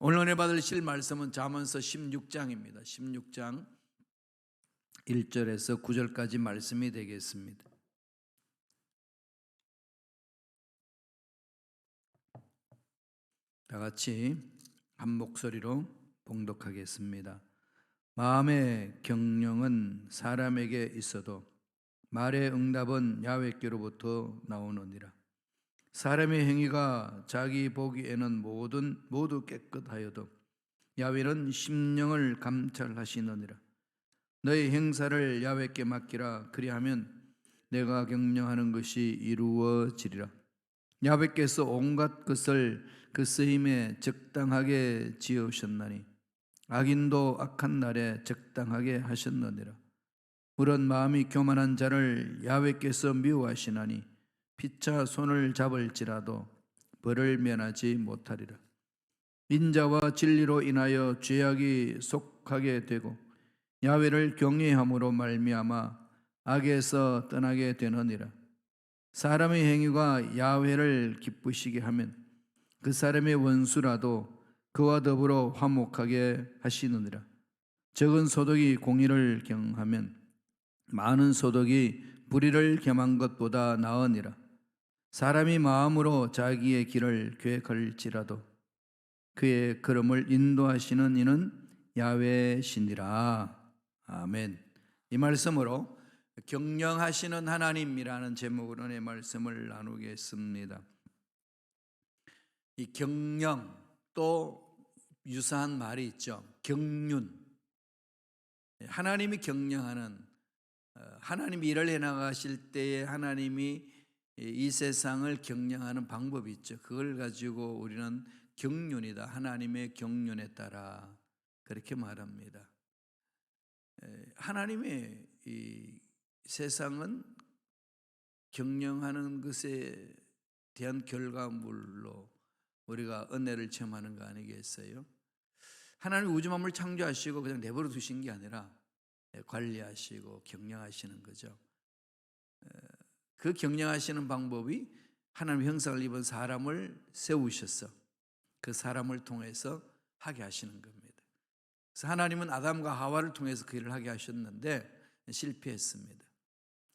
오늘 은혜 받으실 말씀은 잠언서 16장입니다. 16장 1절에서 9절까지 말씀이 되겠습니다. 다 같이 한 목소리로 봉독하겠습니다. 마음의 경영은 사람에게 있어도 말의 응답은 야훼께로부터 나오느니라. 사람의 행위가 자기 보기에는 모두 깨끗하여도 야훼는 심령을 감찰하시느니라. 너희 행사를 야훼께 맡기라. 그리하면 내가 경영하는 것이 이루어지리라. 야훼께서 온갖 것을 그 쓰임에 적당하게 지으셨나니 악인도 악한 날에 적당하게 하셨느니라. 물은 마음이 교만한 자를 야훼께서 미워하시나니 피차 손을 잡을지라도 벌을 면하지 못하리라. 인자와 진리로 인하여 죄악이 속하게 되고 야훼를 경외함으로 말미암아 악에서 떠나게 되느니라. 사람의 행위가 야훼를 기쁘시게 하면 그 사람의 원수라도 그와 더불어 화목하게 하시느니라. 적은 소득이 공의를 경하면 많은 소득이 불의를 겸한 것보다 나으니라. 사람이 마음으로 자기의 길을 계획할지라도 그의 걸음을 인도하시는 이는 야훼시니라. 아멘. 이 말씀으로 경영하시는 하나님이라는 제목으로 내 말씀을 나누겠습니다. 이 경영, 또 유사한 말이 있죠. 경륜. 하나님이 경영하는, 하나님이 일을 해나가실 때에 하나님이 이 세상을 경영하는 방법이 있죠. 그걸 가지고 우리는 경륜이다, 하나님의 경륜에 따라 그렇게 말합니다. 하나님의 이 세상은 경영하는 것에 대한 결과물로 우리가 은혜를 체험하는 거 아니겠어요? 하나님 우주 만물을 창조하시고 그냥 내버려 두신 게 아니라 관리하시고 경영하시는 거죠. 그 경영하시는 방법이 하나님 형상을 입은 사람을 세우셔서 그 사람을 통해서 하게 하시는 겁니다. 그래서 하나님은 아담과 하와를 통해서 그 일을 하게 하셨는데 실패했습니다.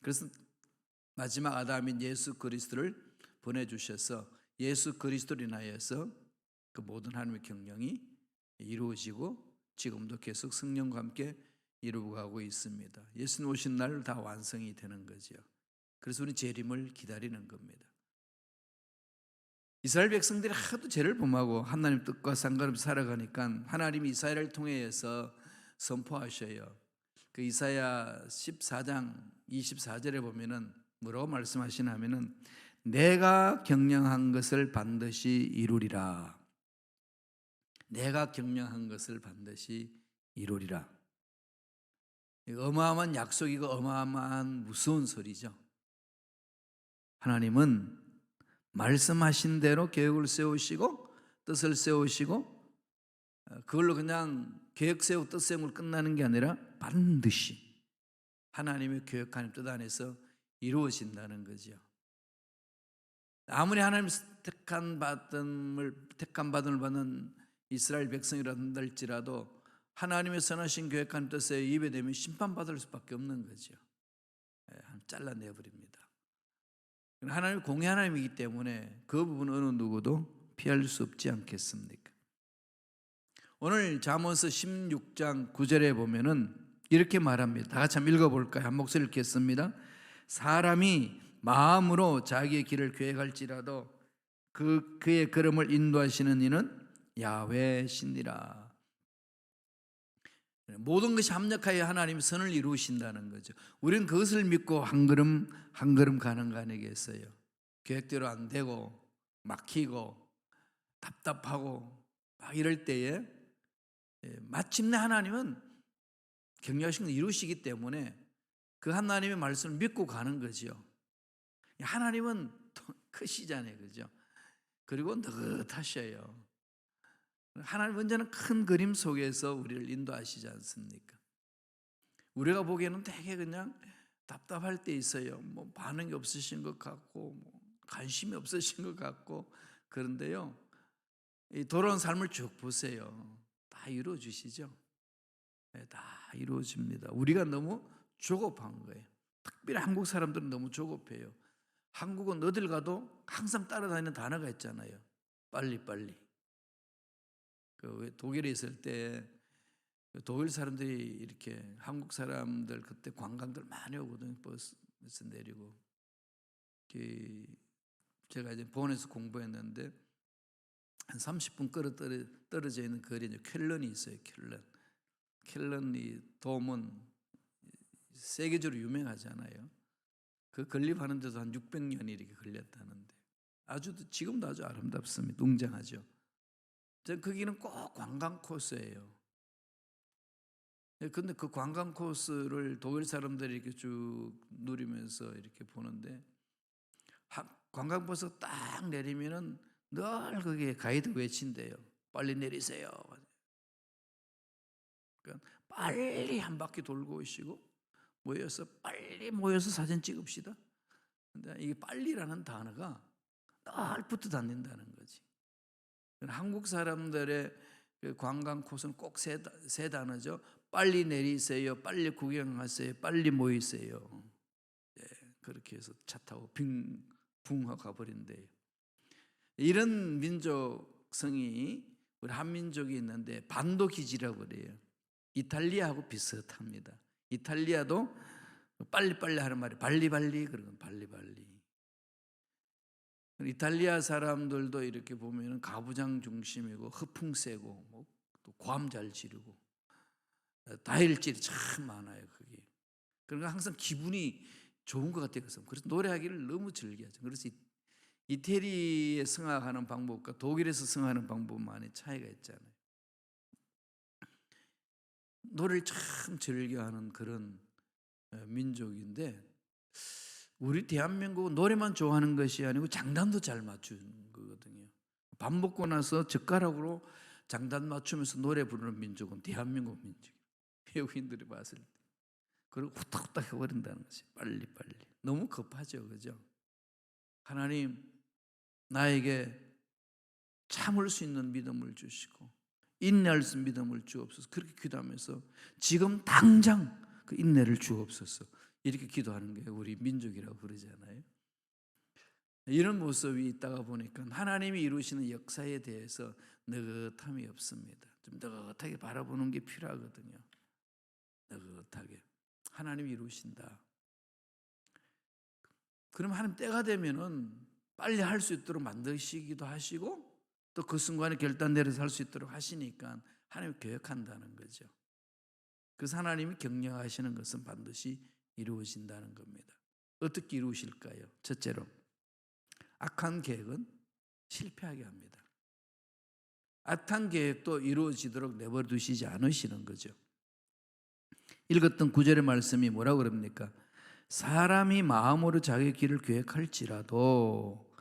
그래서 마지막 아담인 예수 그리스도를 보내주셔서 예수 그리스도로 인하여서 그 모든 하나님의 경영이 이루어지고 지금도 계속 성령과 함께 이루어가고 있습니다. 예수님 오신 날 다 완성이 되는 거죠. 그래서 우리 재림을 기다리는 겁니다. 이스라엘 백성들이 하도 죄를 범하고 하나님 뜻과 상관없이 살아가니까 하나님이 이사야를 통해서 선포하셔요. 그 이사야 14장 24절에 보면은 뭐라고 말씀하시냐면은 내가 경영한 것을 반드시 이루리라. 내가 경영한 것을 반드시 이루리라. 어마어마한 약속이고 어마어마한 무서운 소리죠. 하나님은 말씀하신 대로 계획을 세우시고 뜻을 세우시고 그걸로 그냥 계획 세우고 뜻 세우고 끝나는 게 아니라 반드시 하나님의 계획하는 뜻 안에서 이루어진다는 거죠. 아무리 하나님 택한 받음을 받는 이스라엘 백성이라든지 할지라도 하나님의 선하신 계획한 뜻에 입에 대면 심판받을 수밖에 없는 거죠. 잘라내버립니다. 하나님 공의 하나님이기 때문에 그 부분은 어느 누구도 피할 수 없지 않겠습니까? 오늘 잠언서 16장 9절에 보면은 이렇게 말합니다. 다 같이 한번 읽어볼까요? 한 목소리 읽겠습니다. 사람이 마음으로 자기의 길을 계획할지라도 그의 걸음을 인도하시는 이는 야훼시니라. 모든 것이 합력하여 하나님 선을 이루신다는 거죠. 우리는 그것을 믿고 한 걸음 한 걸음 가는 거 아니겠어요? 계획대로 안 되고 막히고 답답하고 막 이럴 때에 마침내 하나님은 경영하신 걸 이루시기 때문에 그 하나님의 말씀을 믿고 가는 거죠. 하나님은 크시잖아요, 그죠? 그리고 느긋하셔요. 하나님 언제나 큰 그림 속에서 우리를 인도하시지 않습니까? 우리가 보기에는 되게 그냥 답답할 때 있어요. 뭐 반응이 없으신 것 같고, 뭐 관심이 없으신 것 같고, 그런데요, 이 돌아온 삶을 쭉 보세요. 다 이루어 주시죠. 다 이루어집니다. 우리가 너무 조급한 거예요. 특별히 한국 사람들은 너무 조급해요. 한국은 어딜 가도 항상 따라다니는 단어가 있잖아요. 빨리빨리. 독일에 있을 때 독일 사람들이 이렇게 한국 사람들 그때 관광들 많이 오거든요. 버스에서 내리고. 제가 이제 본에서 공부했는데 한 30분 떨어져 있는 거리에 쾰른이 있어요. 쾰른이 돔은 세계적으로 유명하잖아요. 그 건립하는 데도 한 600년이 이렇게 걸렸다는데 지금도 아주 아름답습니다. 웅장하죠. 거기는 꼭 관광 코스예요. 근데 그 관광 코스를 독일 사람들이 이렇게 쭉 누리면서 이렇게 보는데 관광 버스 딱 내리면은 늘 거기에 가이드 외친대요. 빨리 내리세요. 그러니까 빨리 한 바퀴 돌고 오시고 빨리 모여서 사진 찍읍시다. 근데 이게 빨리라는 단어가 늘 붙어 다닌다는 거지. 한국 사람들의 그 관광 코스는 꼭 세 단어죠. 빨리 내리세요. 빨리 구경하세요. 빨리 모이세요. 네, 그렇게 해서 차 타고 붕하고 가버린대요. 이런 민족성이 우리 한민족이 있는데 반도기지라고 그래요. 이탈리아하고 비슷합니다. 이탈리아도 빨리빨리 하는 말이 발리발리, 그러면 발리발리. 이탈리아 사람들도 이렇게 보면 가부장 중심이고 허풍 세고 또 괌 잘 지르고 다혈질이 참 많아요. 그게. 그러니까 항상 기분이 좋은 것 같아요. 그래서 노래하기를 너무 즐겨하죠. 그래서 이태리에 성악하는 방법과 독일에서 성악하는 방법은 많이 차이가 있잖아요. 노래를 참 즐겨하는 그런 민족인데 우리 대한민국은 노래만 좋아하는 것이 아니고 장단도 잘 맞추는 거거든요. 밥 먹고 나서 젓가락으로 장단 맞추면서 노래 부르는 민족은 대한민국 민족이에요. 외국인들이 봤을 때. 그리고 후딱후딱 해버린다는 것이 빨리빨리. 너무 급하죠. 그죠? 하나님 나에게 참을 수 있는 믿음을 주시고 인내할 수 있는 믿음을 주옵소서. 그렇게 기도하면서 지금 당장 그 인내를 주옵소서. 이렇게 기도하는 게 우리 민족이라고 그러잖아요. 이런 모습이 있다가 보니까 하나님이 이루시는 역사에 대해서 느긋함이 없습니다. 좀 느긋하게 바라보는 게 필요하거든요. 느긋하게 하나님이 이루신다. 그럼 하나님 때가 되면은 빨리 할 수 있도록 만드시기도 하시고 또 그 순간에 결단 내려서 할 수 있도록 하시니까 하나님이 계획한다는 거죠. 그래서 하나님이 경영하시는 것은 반드시 이루어진다는 겁니다. 어떻게 이루실까요? 첫째로 악한 계획은 실패하게 합니다. 악한 계획도 이루어지도록 내버려 두시지 않으시는 거죠. 읽었던 9절의 말씀이 뭐라고 그럽니까? 사람이 마음으로 자기 길을 계획할지라도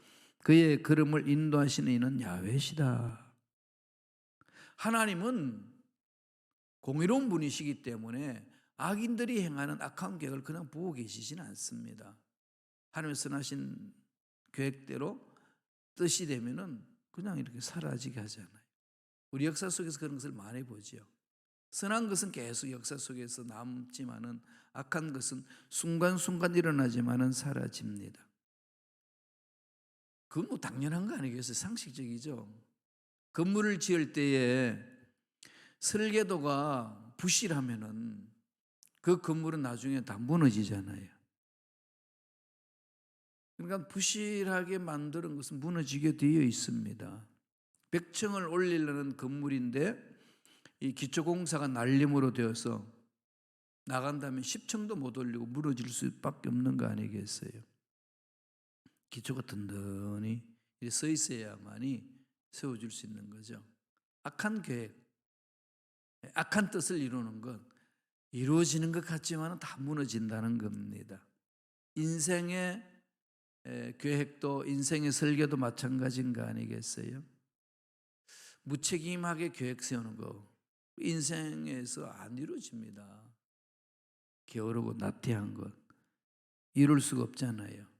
그의 걸음을 인도하시는 이는 야훼시다. 하나님은 공의로운 분이시기 때문에 악인들이 행하는 악한 계획을 그냥 보고 계시지는 않습니다. 하나님의 선하신 계획대로 뜻이 되면은 그냥 이렇게 사라지게 하잖아요. 우리 역사 속에서 그런 것을 많이 보죠. 선한 것은 계속 역사 속에서 남지만은 악한 것은 순간순간 일어나지만은 사라집니다. 그건 뭐 당연한 거 아니겠어요? 상식적이죠. 건물을 지을 때에 설계도가 부실하면은 그 건물은 나중에 다 무너지잖아요. 그러니까 부실하게 만드는 것은 무너지게 되어 있습니다. 100층을 올리려는 건물인데 이 기초공사가 날림으로 되어서 나간다면 10층도 못 올리고 무너질 수밖에 없는 거 아니겠어요? 기초가 든든히 서 있어야만이 세워질 수 있는 거죠. 악한 계획, 악한 뜻을 이루는 것, 이루어지는 것 같지만 다 무너진다는 겁니다. 인생의 계획도 인생의 설계도 마찬가지인 거 아니겠어요? 무책임하게 계획 세우는 거 인생에서 안 이루어집니다. 게으르고 나태한 것 이룰 수가 없잖아요.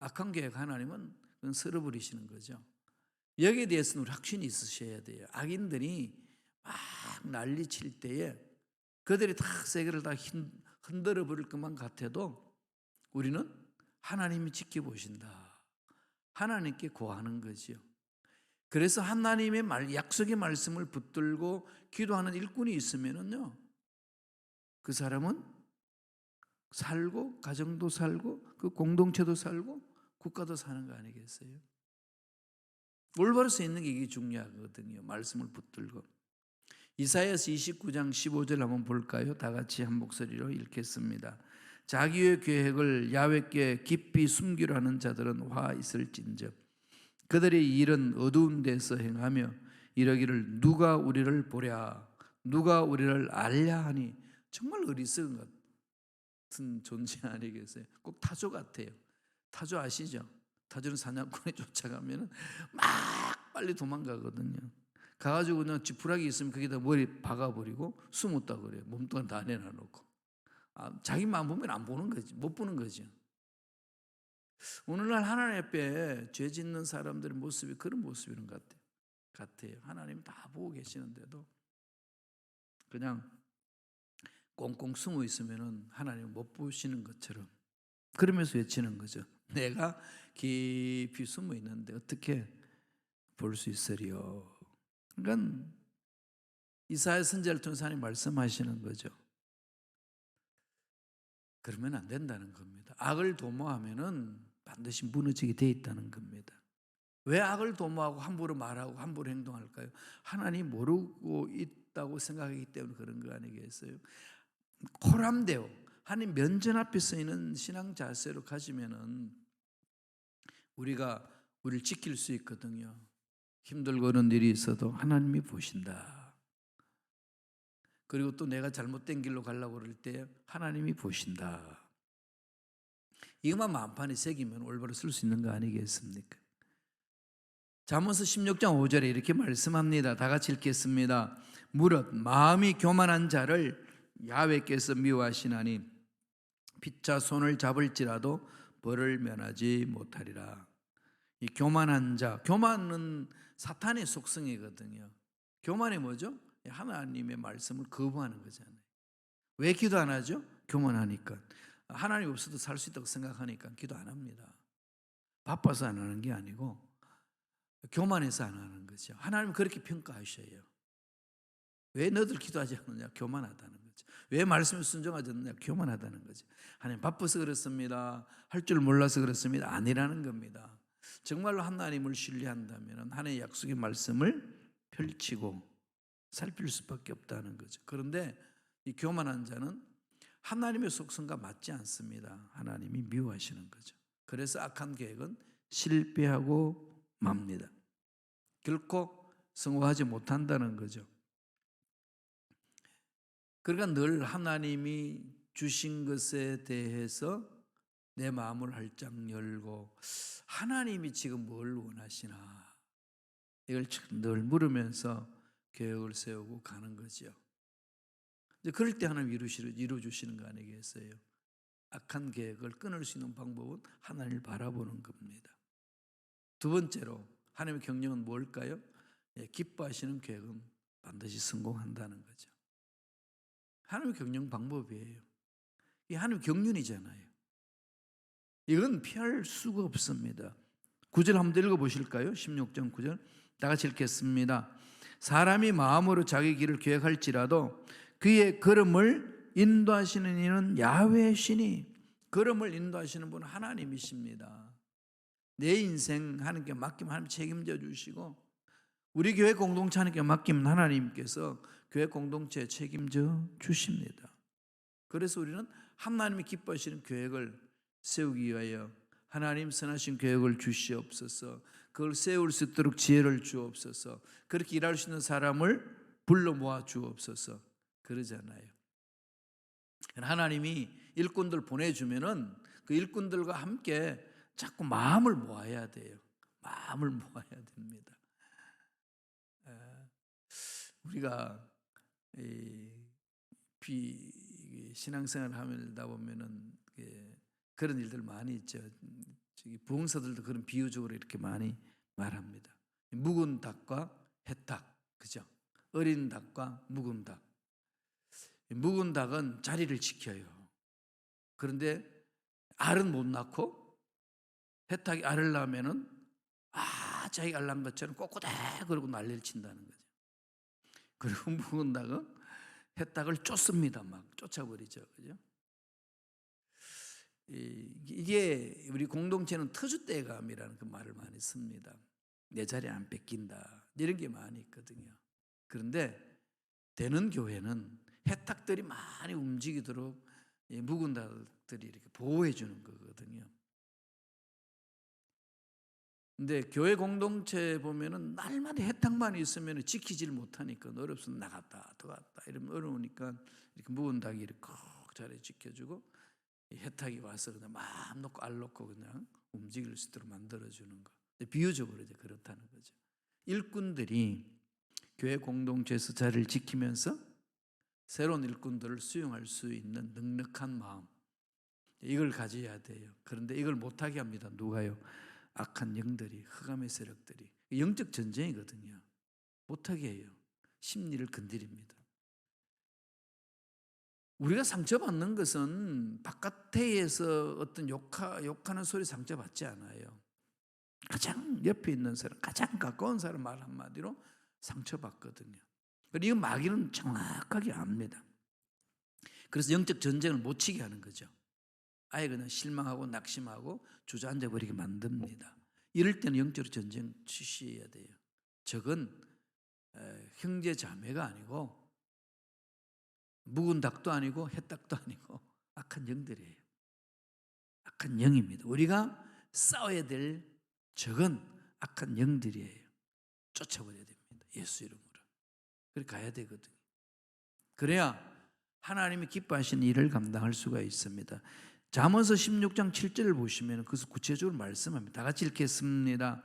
악한 계획 하나님은 그건 쓸어버리시는 거죠. 여기에 대해서는 우리 확신이 있으셔야 돼요. 악인들이 막 난리 칠 때에 그들이 다 세계를 다 흔들어 버릴 것만 같아도 우리는 하나님이 지켜보신다. 하나님께 구하는 거지요. 그래서 하나님의 약속의 말씀을 붙들고 기도하는 일꾼이 있으면은요, 그 사람은 살고 가정도 살고 그 공동체도 살고 국가도 사는 거 아니겠어요? 올바로 서 있는 게 이게 중요하거든요. 말씀을 붙들고. 이사야서 29장 15절 한번 볼까요? 다 같이 한 목소리로 읽겠습니다. 자기의 계획을 야훼께 깊이 숨기려 하는 자들은 화 있을진저 그들의 일은 어두운 데서 행하며 이러기를 누가 우리를 보랴 누가 우리를 알랴 하니 정말 어리석은 같은 존재 아니겠어요? 꼭 타조 같아요. 타조 아시죠? 타조는 사냥꾼에 쫓아가면 막 빨리 도망가거든요. 가가지고 그냥 지푸라기 있으면 거기다 머리 박아버리고 숨었다 그래요. 몸뚱아리 다 내놔놓고. 자기만 보면 안 보는 거지. 못 보는 거죠. 오늘날 하나님 앞에 죄 짓는 사람들의 모습이 그런 모습인 것 같아요. 하나님 다 보고 계시는데도 그냥 꽁꽁 숨어 있으면 하나님 못 보시는 것처럼 그러면서 외치는 거죠. 내가 깊이 숨어 있는데 어떻게 볼 수 있으리요. 그러니까 이사야 선지자를 통해서 하나님 말씀하시는 거죠. 그러면 안 된다는 겁니다. 악을 도모하면은 반드시 무너지게 돼 있다는 겁니다. 왜 악을 도모하고 함부로 말하고 함부로 행동할까요? 하나님 모르고 있다고 생각하기 때문에 그런 거 아니겠어요? 코람데오 하나님 면전 앞에 서 있는 신앙 자세로 가지면은 우리가 우리를 지킬 수 있거든요. 힘들고 어려운 일이 있어도 하나님이 보신다. 그리고 또 내가 잘못된 길로 가려고 그럴 때 하나님이 보신다. 이것만 마음판에 새기면 올바로 쓸 수 있는 거 아니겠습니까? 잠언서 16장 5절에 이렇게 말씀합니다. 다 같이 읽겠습니다. 무릇 마음이 교만한 자를 야훼께서 미워하시나니 피차 손을 잡을지라도 벌을 면하지 못하리라. 이 교만한 자, 교만은 사탄의 속성이거든요. 교만이 뭐죠? 하나님의 말씀을 거부하는 거잖아요. 왜 기도 안 하죠? 교만하니까. 하나님 없어도 살 수 있다고 생각하니까 기도 안 합니다. 바빠서 안 하는 게 아니고 교만해서 안 하는 거죠. 하나님은 그렇게 평가하셔요. 왜 너들 기도하지 않느냐? 교만하다는 거죠. 왜 말씀에 순종하지 않느냐? 교만하다는 거죠. 하나님 바빠서 그렇습니다. 할 줄 몰라서 그렇습니다. 아니라는 겁니다. 정말로 하나님을 신뢰한다면 하나님의 약속의 말씀을 펼치고 살필 수밖에 없다는 거죠. 그런데 이 교만한 자는 하나님의 속성과 맞지 않습니다. 하나님이 미워하시는 거죠. 그래서 악한 계획은 실패하고 맙니다. 결코 성공하지 못한다는 거죠. 그러니까 늘 하나님이 주신 것에 대해서 내 마음을 활짝 열고 하나님이 지금 뭘 원하시나 이걸 늘 물으면서 계획을 세우고 가는 거죠. 그럴 때 하나님 이루어주시는 거 아니겠어요? 악한 계획을 끊을 수 있는 방법은 하나님을 바라보는 겁니다. 두 번째로 하나님의 경영은 뭘까요? 기뻐하시는 계획은 반드시 성공한다는 거죠. 하나님의 경영 방법이에요. 이 하나님 경륜이잖아요. 이건 피할 수가 없습니다. 9절 한번 읽어보실까요? 16장 9절 다 같이 읽겠습니다. 사람이 마음으로 자기 길을 계획할지라도 그의 걸음을 인도하시는 이는 야훼시니 걸음을 인도하시는 분은 하나님이십니다. 내 인생 하나님께 맡기면 하나님 책임져 주시고 우리 교회 공동체 하나님께 맡기면 하나님께서 교회 공동체에 책임져 주십니다. 그래서 우리는 하나님이 기뻐하시는 계획을 세우기 위하여 하나님 선하신 계획을 주시옵소서. 그걸 세울 수 있도록 지혜를 주옵소서. 그렇게 일할 수 있는 사람을 불러 모아 주옵소서. 그러잖아요. 하나님이 일꾼들 보내주면은 그 일꾼들과 함께 자꾸 마음을 모아야 돼요. 마음을 모아야 됩니다. 우리가 신앙생활을 하다 보면은 그런 일들 많이 있죠. 부흥사들도 그런 비유적으로 이렇게 많이 말합니다. 묵은 닭과 해닭, 그죠? 어린 닭과 묵은 닭. 묵은 닭은 자리를 지켜요. 그런데 알은 못 낳고 해닭이 알을 낳으면은 자기 알 낳은 것처럼 꼬꼬대 그러고 난리를 친다는 거죠. 그리고 묵은 닭은 해닭을 쫓습니다. 막 쫓아버리죠, 그죠? 이게 우리 공동체는 터줏대감이라는 그 말을 많이 씁니다. 내 자리 안 뺏긴다, 이런 게 많이 있거든요. 그런데 되는 교회는 해탁들이 많이 움직이도록 묵은 닭들이 이렇게 보호해 주는 거거든요. 근데 교회 공동체 보면은 날마다 해탁만 있으면 지키지를 못하니까 어렵서 나갔다 들어갔다 이러면 어려우니까 이렇게 묵은 닭이 이렇게 꼭 자리 지켜주고 해탁이 와서 그냥 마음 놓고 알 놓고 그냥 움직일 수 있도록 만들어주는 거. 비유적으로 이제 그렇다는 거죠. 일꾼들이 교회 공동체에서 자리를 지키면서 새로운 일꾼들을 수용할 수 있는 넉넉한 마음, 이걸 가져야 돼요. 그런데 이걸 못하게 합니다. 누가요? 악한 영들이, 흑암의 세력들이. 영적 전쟁이거든요. 못하게 해요. 심리를 건드립니다. 우리가 상처받는 것은 바깥에서 어떤 욕하는 소리 상처받지 않아요. 가장 옆에 있는 사람, 가장 가까운 사람 말 한마디로 상처받거든요. 그리고 이 마귀는 정확하게 압니다. 그래서 영적 전쟁을 못 치게 하는 거죠. 아예 그냥 실망하고 낙심하고 주저앉아 버리게 만듭니다. 이럴 때는 영적 전쟁 치셔야 돼요. 적은 형제 자매가 아니고 묵은 닭도 아니고 햇닭도 아니고 악한 영들이에요. 악한 영입니다. 우리가 싸워야 될 적은 악한 영들이에요. 쫓아버려야 됩니다. 예수 이름으로. 그렇게 가야 되거든요. 그래야 하나님이 기뻐하시는 일을 감당할 수가 있습니다. 잠언서 16장 7절을 보시면 그것을 구체적으로 말씀합니다. 다 같이 읽겠습니다.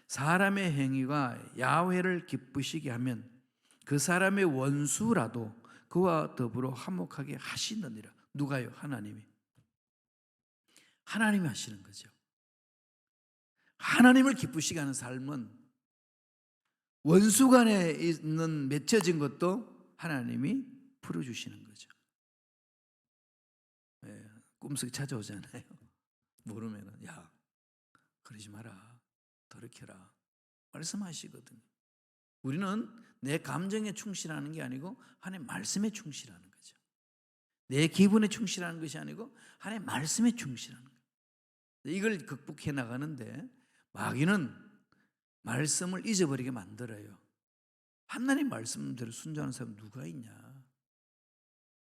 사람의 행위가 야훼를 기쁘시게 하면 그 사람의 원수라도 그와 더불어 화목하게 하시느니라. 누가요? 하나님이. 하나님이 하시는 거죠. 하나님을 기쁘시게 하는 삶은 원수 간에 있는 맺혀진 것도 하나님이 풀어주시는 거죠. 꿈속에 찾아오잖아요. 모르면은 야 그러지 마라, 돌이켜라 말씀하시거든요. 우리는 내 감정에 충실하는 게 아니고 하나님의 말씀에 충실하는 거죠. 내 기분에 충실하는 것이 아니고 하나님의 말씀에 충실하는 거예요. 이걸 극복해 나가는데 마귀는 말씀을 잊어버리게 만들어요. 하나님 말씀대로 순종하는 사람 누가 있냐?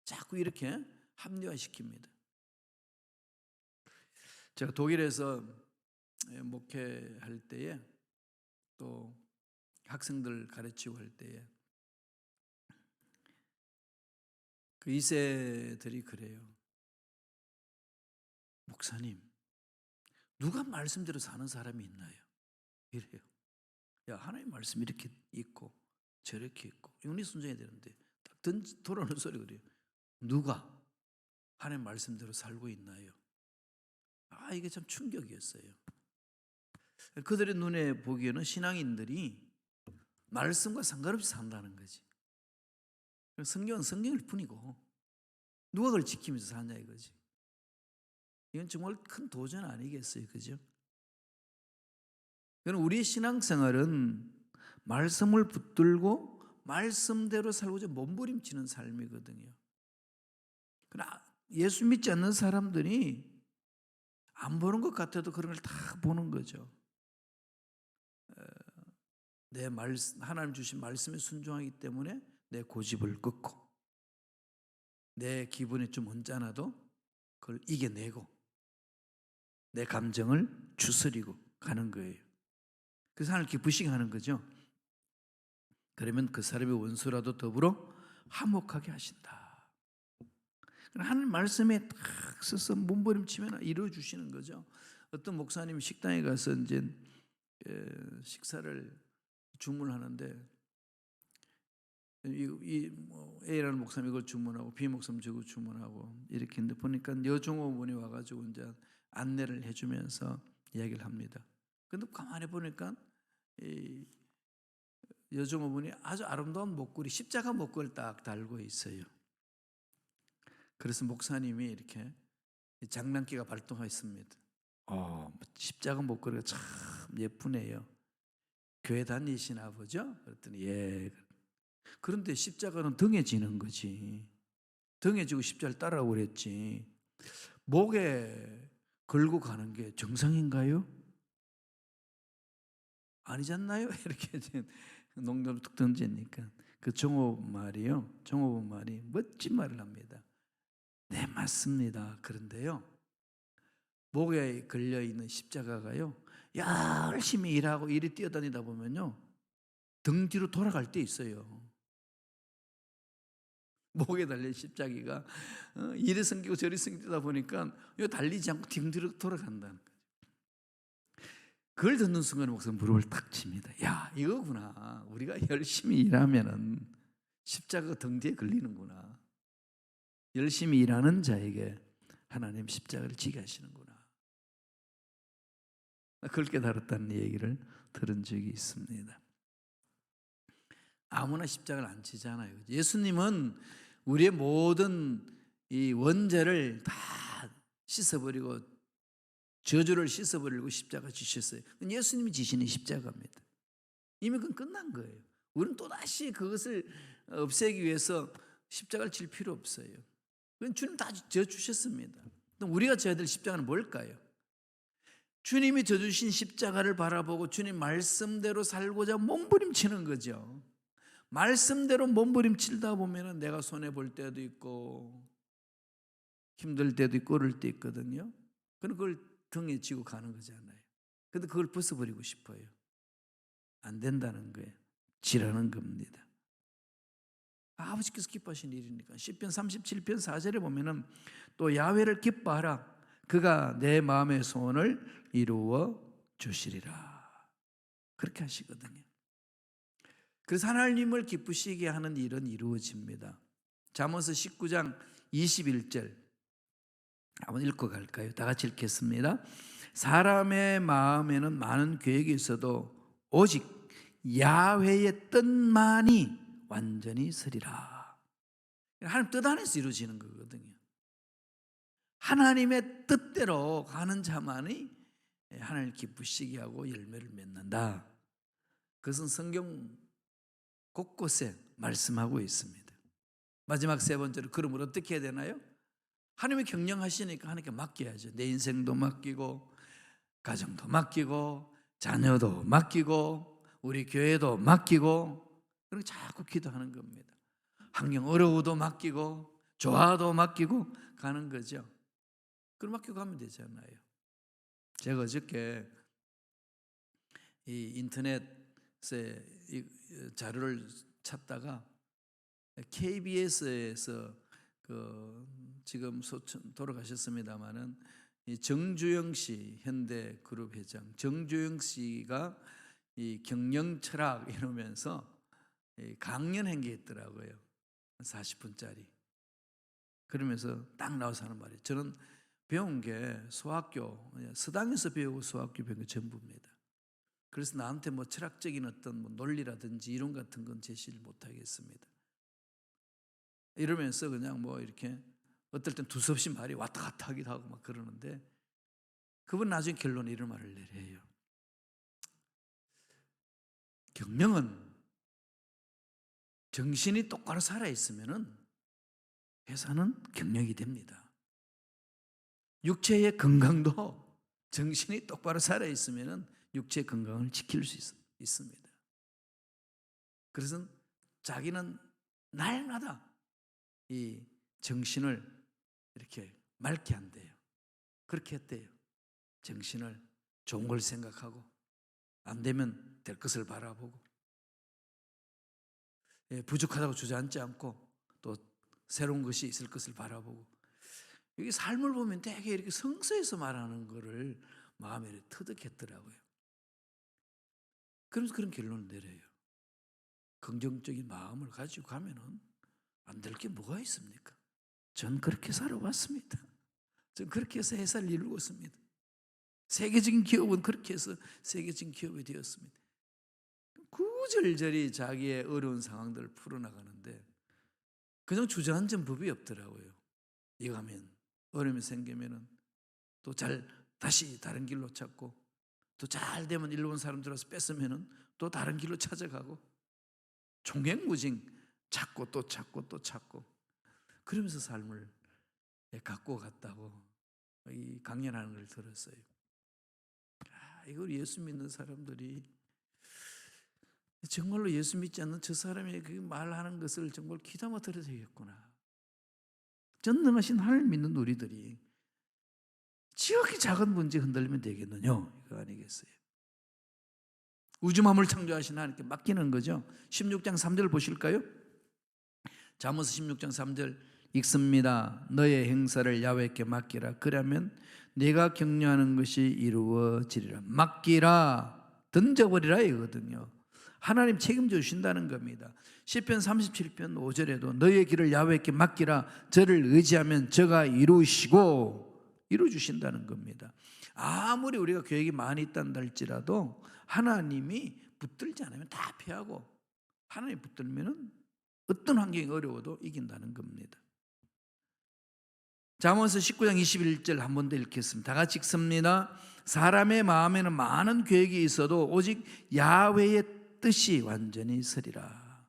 자꾸 이렇게 합리화시킵니다. 제가 독일에서 목회할 때에 또 학생들 가르치고 할 때에 그 2세들이 그래요. 목사님, 누가 말씀대로 사는 사람이 있나요? 이래요. 야, 하나님 말씀 이렇게 있고 저렇게 있고 영리 순종해야 되는데 딱 돌아오는 소리 그래요. 누가 하나님 말씀대로 살고 있나요? 이게 참 충격이었어요. 그들의 눈에 보기에는 신앙인들이 말씀과 상관없이 산다는 거지. 성경은 성경일 뿐이고 누가 그걸 지키면서 사냐 이거지. 이건 정말 큰 도전 아니겠어요, 그죠? 우리의 신앙생활은 말씀을 붙들고 말씀대로 살고자 몸부림치는 삶이거든요. 그러나 예수 믿지 않는 사람들이 안 보는 것 같아도 그런 걸 다 보는 거죠. 내 말씀, 하나님 주신 말씀에 순종하기 때문에 내 고집을 꺾고 내 기분이 좀 언짢아도 그걸 이겨내고 내 감정을 추스리고 가는 거예요. 그 사람을 기쁘시게 하는 거죠. 그러면 그 사람의 원수라도 더불어 화목하게 하신다. 하나님 말씀에 딱 써서 몸부림치면 이루어 주시는 거죠. 어떤 목사님이 식당에 가서 이제 식사를 주문하는데 A라는 목사님이 이걸 주문하고 B 목사님 저거 주문하고 이렇게 했는데 보니까 여종업원이 와가지고 이제 안내를 해주면서 이야기를 합니다. 근데 가만히 보니까 이 여종어머니 아주 아름다운 목걸이, 십자가 목걸이를 딱 달고 있어요. 그래서 목사님이 이렇게 장난기가 발동했습니다. 십자가 목걸이가 참 예쁘네요. 교회 다니시나 보죠? 그랬더니 예. 그런데 십자가는 등에 지는 거지. 등에 지고 십자가를 따라오고 그랬지. 목에 걸고 가는 게 정상인가요? 아니잖나요? 이렇게 농담을 툭 던지니까 그 종업 말이요. 종업 말이 멋진 말을 합니다. 네, 맞습니다. 그런데요, 목에 걸려 있는 십자가가요, 열심히 일하고 이리 뛰어다니다 보면요, 등 뒤로 돌아갈 때 있어요. 목에 달린 십자기가 이리 섬기고 저리 섬기다 보니까 이거 달리지 않고 등 뒤로 돌아간다는 거죠. 그걸 듣는 순간 목사님 무릎을 탁 칩니다. 야, 이거구나. 우리가 열심히 일하면은 십자가가 등 뒤에 걸리는구나. 열심히 일하는 자에게 하나님 십자가를 지게 하시는구나. 그걸 깨달았다는 얘기를 들은 적이 있습니다. 아무나 십자가를 안 지잖아요. 예수님은 우리의 모든 이 원죄를 다 씻어버리고 저주를 씻어버리고 십자가 지셨어요. 예수님이 지시는 십자가입니다. 이미 그건 끝난 거예요. 우리는 또다시 그것을 없애기 위해서 십자가를 질 필요 없어요. 그건 주님 다 져주셨습니다. 그럼 우리가 져야 될 십자가는 뭘까요? 주님이 져주신 십자가를 바라보고 주님 말씀대로 살고자 몸부림치는 거죠. 말씀대로 몸부림치다 보면 내가 손해볼 때도 있고 힘들 때도 있고 그럴 때 있거든요. 그걸 등에 지고 가는 거잖아요. 근데 그걸 벗어버리고 싶어요. 안 된다는 거예요. 지라는 겁니다. 아버지께서 기뻐하신 일이니까. 시편 37편 4절에 보면은 또 야훼를 기뻐하라. 그가 내 마음의 소원을 이루어 주시리라. 그렇게 하시거든요. 그래서 하나님을 기쁘시게 하는 일은 이루어집니다. 잠언서 19장 21절 한번 읽고 갈까요? 다 같이 읽겠습니다. 사람의 마음에는 많은 계획이 있어도 오직 야훼의 뜻만이 완전히 서리라. 하나님 뜻 안에서 이루어지는 거거든요. 하나님의 뜻대로 가는 자만이 하나님을 기쁘시게 하고 열매를 맺는다. 그것은 성경 곳곳에 말씀하고 있습니다. 마지막 세 번째로 그러면 어떻게 해야 되나요? 하나님이 경영하시니까 하나님께 맡겨야죠. 내 인생도 맡기고 가정도 맡기고 자녀도 맡기고 우리 교회도 맡기고 그렇게 자꾸 기도하는 겁니다. 환경 어려워도 맡기고 좋아도 맡기고 가는 거죠. 그걸 맡기고 가면 되잖아요. 제가 어저께 이 인터넷에 이 자료를 찾다가 KBS에서 그 지금 돌아가셨습니다마는 이 정주영 씨 현대그룹 회장 정주영 씨가 이 경영 철학 이러면서 강연한 게 있더라고요. 40분짜리. 그러면서 딱 나와서 하는 말이에요. 저는 배운 게 소학교, 서당에서 배우고 소학교 배운 게 전부입니다. 그래서 나한테 뭐 철학적인 어떤 뭐 논리라든지 이론 같은 건 제시를 못 하겠습니다. 이러면서 그냥 뭐 이렇게 어떨 땐 두서없이 말이 왔다 갔다 하기도 하고 막 그러는데 그분 나중에 결론에 이런 말을 내려요. 경영은 정신이 똑바로 살아있으면 회사는 경영이 됩니다. 육체의 건강도 정신이 똑바로 살아있으면 육체의 건강을 지킬 수 있습니다. 그래서 자기는 날마다 이 정신을 이렇게 맑게 한대요. 그렇게 했대요. 정신을 좋은 걸 생각하고 안 되면 될 것을 바라보고 부족하다고 주저앉지 않고 또 새로운 것이 있을 것을 바라보고 여기 삶을 보면 되게 이렇게 성서에서 말하는 거를 마음에 터득했더라고요. 그러면서 그런 결론을 내려요. 긍정적인 마음을 가지고 가면은 안 될 게 뭐가 있습니까? 전 그렇게 살아왔습니다. 전 그렇게 해서 회사를 이루었습니다. 세계적인 기업은 그렇게 해서 세계적인 기업이 되었습니다. 구구절절히 자기의 어려운 상황들을 풀어나가는데 그냥 주저앉은 법이 없더라고요. 이거 하면 어려움이 생기면은 또 다시 다른 길로 찾고, 또 잘 되면 일로 온 사람들 와서 뺏으면은 또 다른 길로 찾아가고, 종횡무진 찾고 또 찾고 또 찾고, 그러면서 삶을 갖고 갔다고 이 강연하는 걸 들었어요. 이걸 예수 믿는 사람들이 정말로 예수 믿지 않는 저 사람의 그 말하는 것을 정말 귀담아 들어야 되겠구나. 전능하신 하나님 믿는 우리들이 지극히 작은 문제 흔들리면 되겠느냐, 이거 아니겠어요? 우주 만물 창조하신 하나님께 맡기는 거죠. 16장 3절 보실까요? 잠언서 16장 3절 읽습니다. 너의 행사를 야훼께 맡기라. 그러면 네가 격려하는 것이 이루어지리라. 맡기라, 던져버리라 이거거든요. 하나님 책임져 주신다는 겁니다. 시편 37편 5절에도 너의 길을 야훼께 맡기라. 저를 의지하면 저가 이루시고, 이루어주신다는 겁니다. 아무리 우리가 계획이 많이 있단다 할지라도 하나님이 붙들지 않으면 다 피하고, 하나님이 붙들면 어떤 환경이 어려워도 이긴다는 겁니다. 잠언서 19장 21절 한 번 더 읽겠습니다. 다 같이 읽습니다. 사람의 마음에는 많은 계획이 있어도 오직 야훼의 뜻이 완전히 서리라.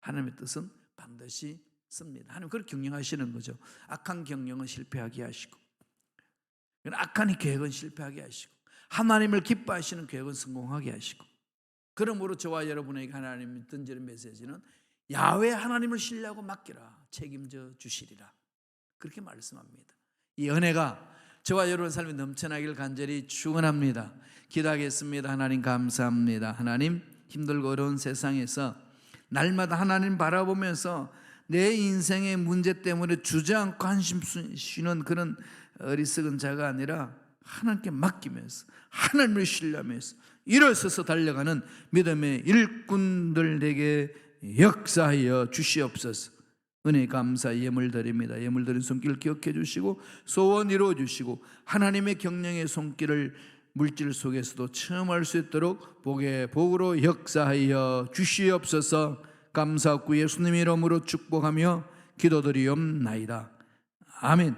하나님의 뜻은 반드시 씁니다. 하나님 그렇게 경영하시는 거죠. 악한 경영은 실패하게 하시고, 악한 계획은 실패하게 하시고, 하나님을 기뻐하시는 계획은 성공하게 하시고. 그러므로 저와 여러분에게 하나님이 던지는 메시지는 야훼 하나님을 신뢰하고 맡기라. 책임져 주시리라. 그렇게 말씀합니다. 이 은혜가 저와 여러분 삶에 넘쳐나길 간절히 축원합니다. 기도하겠습니다. 하나님 감사합니다. 하나님, 힘들고 어려운 세상에서 날마다 하나님 바라보면서 내 인생의 문제 때문에 주저앉고 한숨 쉬는 그런 어리석은 자가 아니라 하나님께 맡기면서 하나님을 신뢰하면서 일어서서 달려가는 믿음의 일꾼들 되게 역사하여 주시옵소서. 은혜 감사 예물 드립니다. 예물 드린 손길 기억해 주시고 소원 이루어 주시고 하나님의 경영의 손길을 물질 속에서도 체험할 수 있도록 복의 복으로 역사하여 주시옵소서. 감사하고 예수님 이름으로 축복하며 기도드리옵나이다. 아멘.